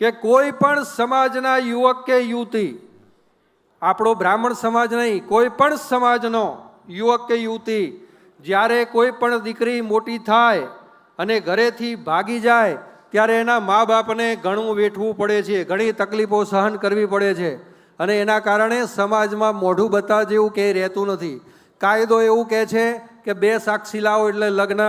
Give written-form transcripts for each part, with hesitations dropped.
કે કોઈ પણ સમાજના યુવક કે યુવતી, આપણો બ્રાહ્મણ સમાજ નહીં, કોઈ પણ સમાજનો યુવક કે યુવતી જ્યારે કોઈ પણ દીકરી મોટી થાય અને ઘરેથી ભાગી જાય ત્યારે એના મા બાપને ઘણું વેઠવું પડે છે, ઘણી તકલીફો સહન કરવી પડે છે અને એના કારણે સમાજમાં મોઢું બતાવ જેવું કે રહેતું નથી. કાયદો એવું કહે છે કે 2 સાક્ષી લાવો એટલે લગ્ન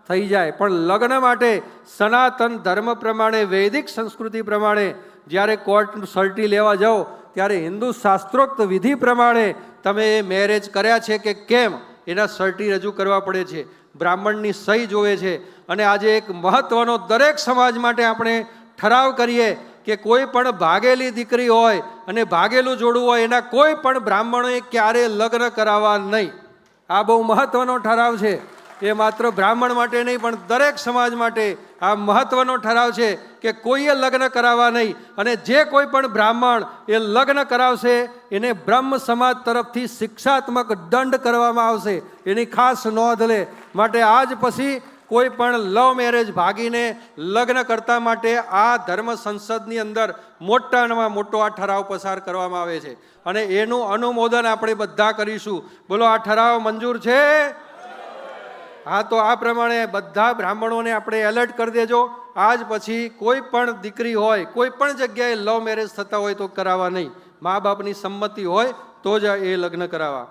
થઈ જાય, પણ લગ્ન માટે સનાતન ધર્મ પ્રમાણે, વૈદિક સંસ્કૃતિ પ્રમાણે જ્યારે કોર્ટ સર્ટી લેવા જાઓ ત્યારે હિન્દુ શાસ્ત્રોક્ત વિધિ પ્રમાણે તમે એ મેરેજ કર્યા છે કે કેમ એના સર્ટી રજૂ કરવા પડે છે, બ્રાહ્મણની સહી જોવે છે. અને આજે એક મહત્વનો દરેક સમાજ માટે આપણે ઠરાવ કરીએ કે કોઈ પણ ભાગેલી દીકરી હોય અને ભાગેલું જોડું હોય એના કોઈ પણ બ્રાહ્મણોએ ક્યારે લગ્ન કરાવવા નહીં. આ બહુ મહત્વનો ઠરાવ છે. એ માત્ર બ્રાહ્મણ માટે નહીં પણ દરેક સમાજ માટે આ મહત્વનો ઠરાવ છે કે કોઈએ લગ્ન કરાવવા નહીં. અને જે કોઈ પણ બ્રાહ્મણ એ લગ્ન કરાવશે એને બ્રહ્મ સમાજ તરફથી શિક્ષાત્મક દંડ કરવામાં આવશે, એની ખાસ નોંધ લે. માટે આજ પછી કોઈ પણ લવ મેરેજ ભાગીને લગ્ન કરતા માટે આ ધર્મ સંસદની અંદર મોટામાં મોટો આ ઠરાવ પસાર કરવામાં આવે છે અને એનું અનુમોદન આપણે બધા કરીશું. બોલો, આ ઠરાવ મંજૂર છે? હા, તો આ પ્રમાણે બધા બ્રાહ્મણોને આપણે એલર્ટ કરી દેજો. આજ પછી કોઈ પણ દીકરી હોય, કોઈ પણ જગ્યાએ લવ મેરેજ થતા હોય તો કરાવવા નહીં. મા બાપની સંમતિ હોય તો જ એ લગ્ન કરાવવા.